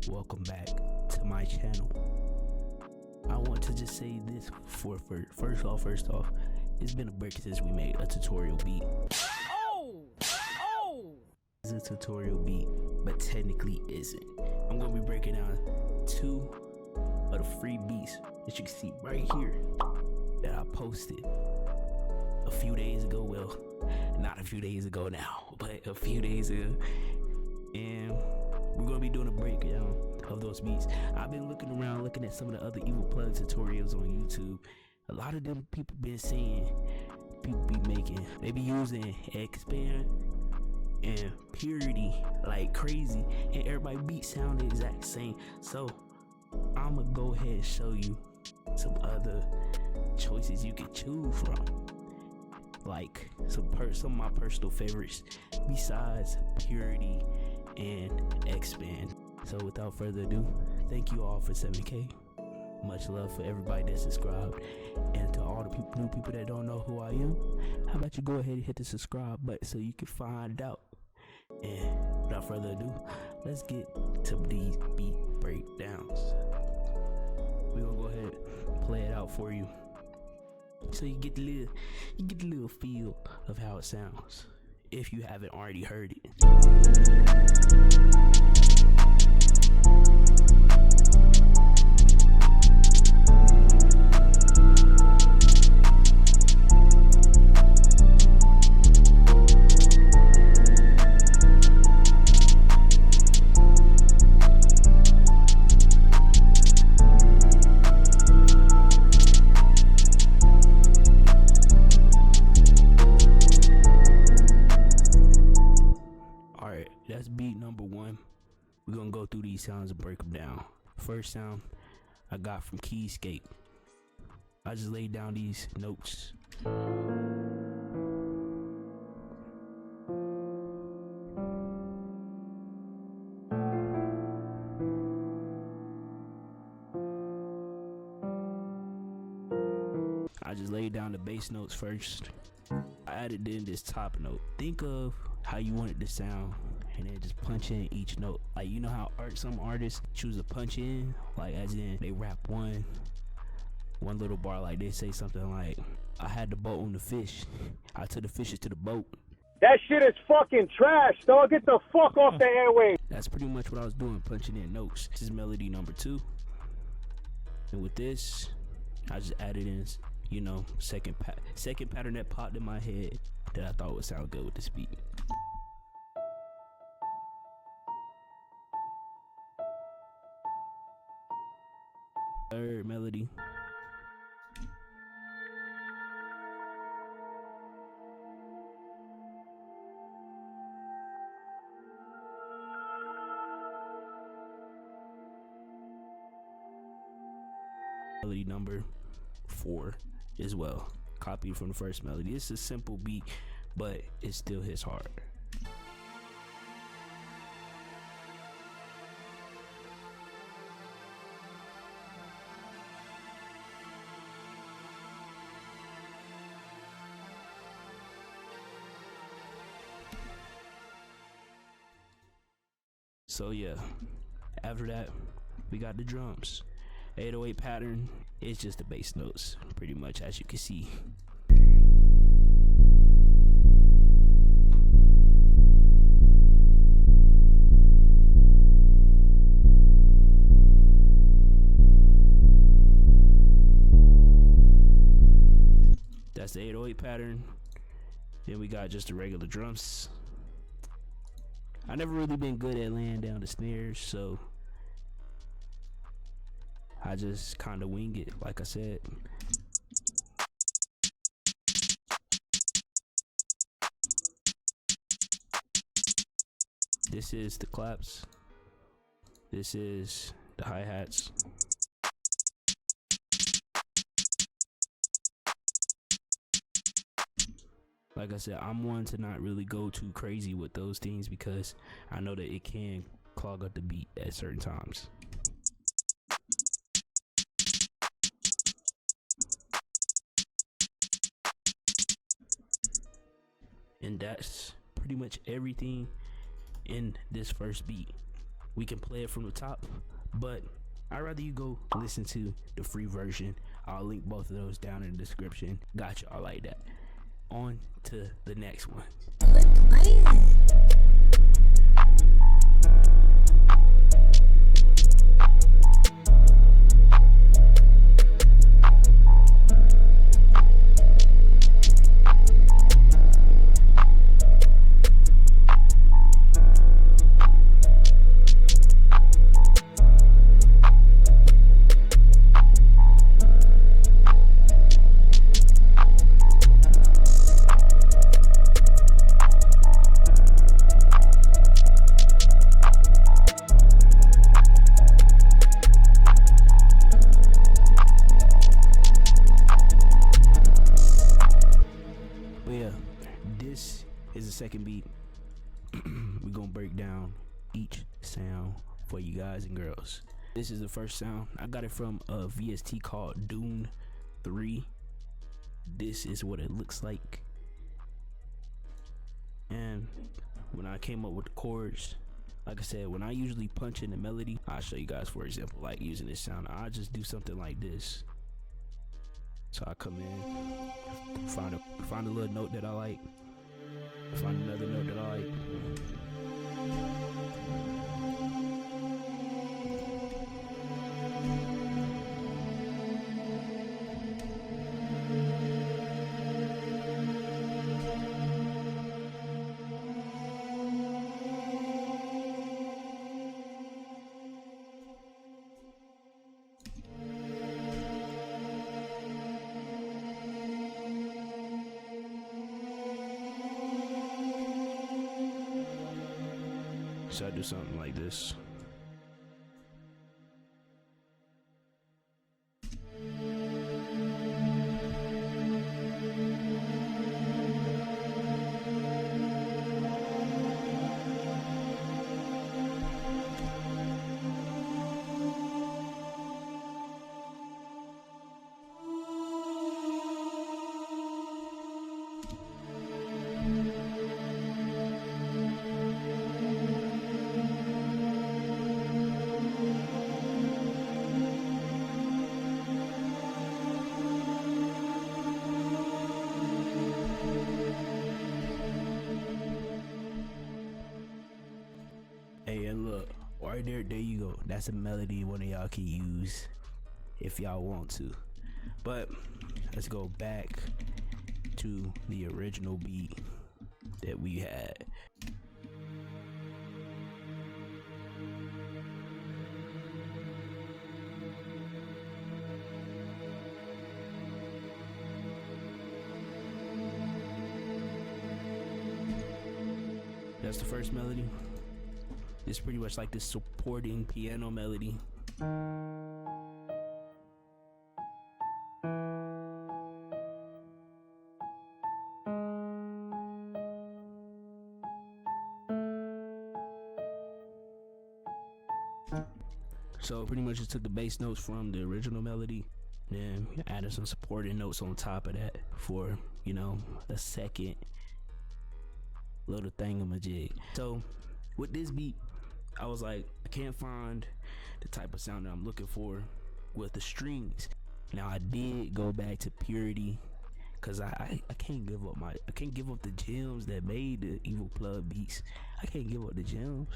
welcome back to my channel. I want to just say this for first off, it's been a break since we made a tutorial beat. It's a tutorial beat, but technically isn't. I'm gonna be breaking down 2 of the free beats that you can see right here that I posted a few days ago. Well, not a few days ago now, but a few days ago. And we're gonna be doing a breakdown of those beats. I've been looking around, looking at some of the other evil plug tutorials on YouTube. A lot of them people been saying, people be making, they be using expand and purity like crazy, and everybody beat sound the exact same. So I'm gonna go ahead and show you some other choices you can choose from, like some of my personal favorites besides purity and expand. So without further ado, thank you all for 7K. Much love for everybody that subscribed, and to all the new people that don't know who I am, how about you go ahead and hit the subscribe button so you can find out. And without further ado, let's get to these beat breakdowns. We're gonna go ahead and play it out for you so you get the little feel of how it sounds if you haven't already heard it. That's beat number 1. We're gonna go through these sounds and break them down. First sound I got from Keyscape. I just laid down these notes. I just laid down the bass notes first. I added in this top note. Think of how you want it to sound, and then just punch in each note. Like, you know how some artists choose to punch in, like as in they rap one little bar, like they say something like, I had the boat on the fish, I took the fishes to the boat. That shit is fucking trash, dog. Get the fuck off the airwaves. That's pretty much what I was doing, punching in notes. This is melody number 2, and with this I just added in, you know, second pattern that popped in my head that I thought would sound good with this beat. Third melody. Melody number 4 as well, copied from the first melody. It's a simple beat, but it still hits hard. So yeah, after that we got the drums. 808 pattern is just the bass notes, pretty much, as you can see. That's the 808 pattern. Then we got just the regular drums. I never really been good at laying down the snares, so I just kind of wing it, like I said. This is the claps. This is the hi-hats. Like I said, I'm one to not really go too crazy with those things because I know that it can clog up the beat at certain times. And that's pretty much everything in this first beat. we can play it from the top, but I'd rather you go listen to the free version. I'll link both of those down in the description. Got y'all like that. On to the next one. This is the second beat. We're gonna break down each sound for you guys and girls. This is the first sound. I got it from a VST called Dune 3. This is what it looks like. And when I came up with the chords, like I said, when I usually punch in the melody, I'll show you guys, for example, like using this sound. I just do something like this. So I come in, find a little note that I like, find another note that I like. So I do something like this. Hey, and look, right there you go. That's a melody one of y'all can use if y'all want to. But let's go back to the original beat that we had. That's the first melody. It's pretty much like this supporting piano melody. So pretty much just took the bass notes from the original melody, then added some supporting notes on top of that for, you know, a second little thingamajig. So with this beat, I was like, I can't find the type of sound that I'm looking for with the strings. Now I did go back to purity, cause I can't give up the gems that made the Evil Plug beats. I can't give up the gems.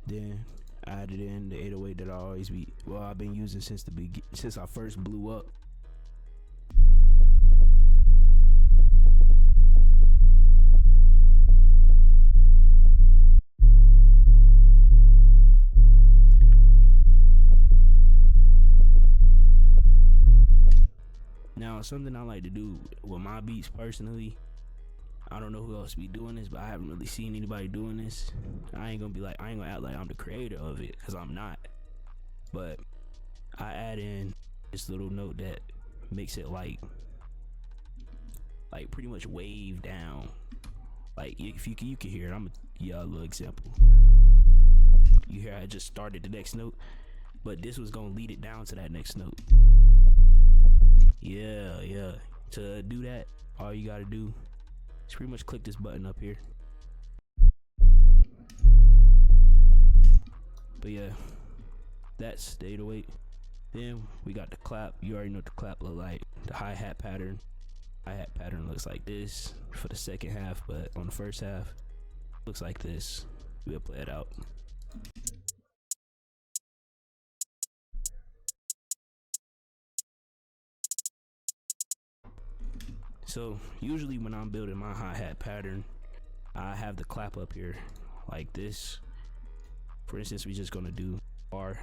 Then I added in the 808 that I've been using since I first blew up. Now, something I like to do with my beats personally, I don't know who else be doing this, but I haven't really seen anybody doing this. I ain't gonna act like I'm the creator of it, cause I'm not. But I add in this little note that makes it like pretty much wave down. Like if you can hear it, I'm gonna give y'all a little example. You hear I just started the next note, but this was gonna lead it down to that next note. Yeah. To do that, all you gotta do is pretty much click this button up here. But yeah, that's the 808. Then we got the clap. You already know what the clap look like. The hi-hat pattern. Hi-hat pattern looks like this for the second half, but on the first half, looks like this. We'll play it out. So usually when I'm building my hi-hat pattern, I have the clap up here like this. For instance, we're just gonna do R.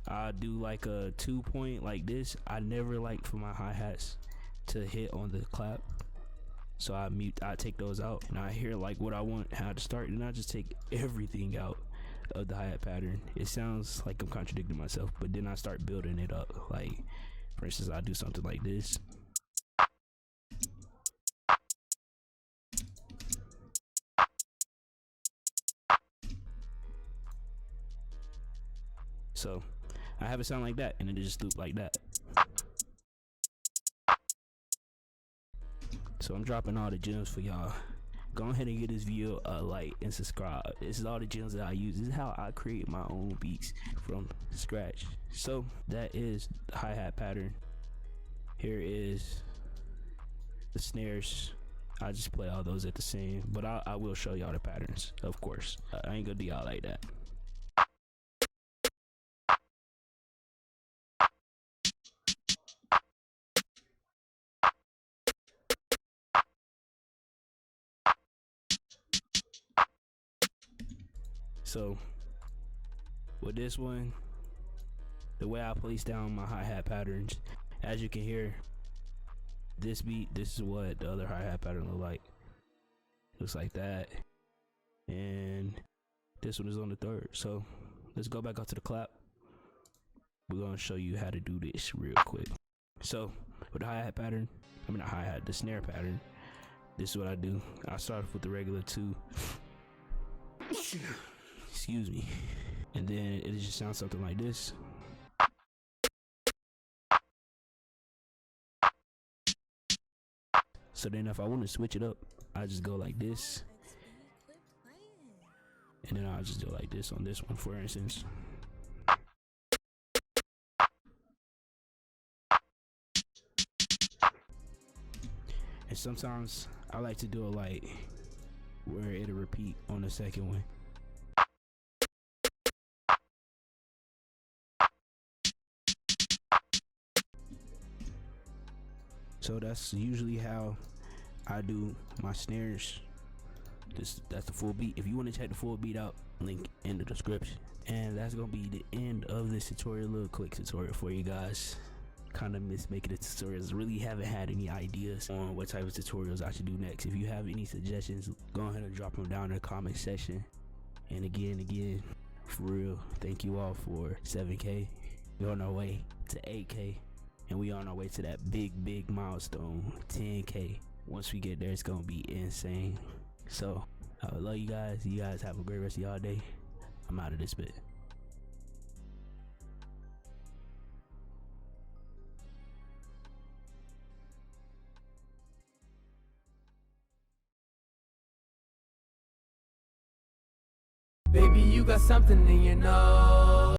I do like a 2-point like this. I never like for my hi-hats to hit on the clap, so I take those out, and I hear like what I want, how to start, and I just take everything out of the hi-hat pattern. It sounds like I'm contradicting myself, but then I start building it up. Like, for instance, I do something like this. So I have it sound like that, and then it just loop like that. So I'm dropping all the gems for y'all. Go ahead and give this video a like and subscribe. This is all the gems that I use. This is how I create my own beats from scratch. So that is the hi-hat pattern. Here is the snares. I just play all those at the same, but I will show y'all the patterns, of course. I ain't gonna do y'all like that. So with this one, the way I place down my hi-hat patterns, as you can hear, this beat, this is what the other hi-hat pattern look like. Looks like that. And this one is on the third. So let's go back up to the clap. We're gonna show you how to do this real quick. So with the hi-hat pattern, the snare pattern, this is what I do. I start off with the regular 2. Excuse me. And then it just sounds something like this. So then if I want to switch it up, I just go like this. And then I'll just do like this on this one, for instance. And sometimes I like to do it like where it'll repeat on the second one. So that's usually how I do my snares. That's the full beat. If you want to check the full beat out, link in the description. And that's gonna be the end of this tutorial. Little quick tutorial for you guys. Kind of miss making the tutorials. Really haven't had any ideas on what type of tutorials I should do next. If you have any suggestions, go ahead and drop them down in the comment section. And again, for real, thank you all for 7K. We're on our way to 8K. And we on our way to that big milestone, 10K. Once we get there, it's gonna be insane. So I love you guys. You guys have a great rest of y'all day. I'm out of this bit. Baby, you got something in your nose.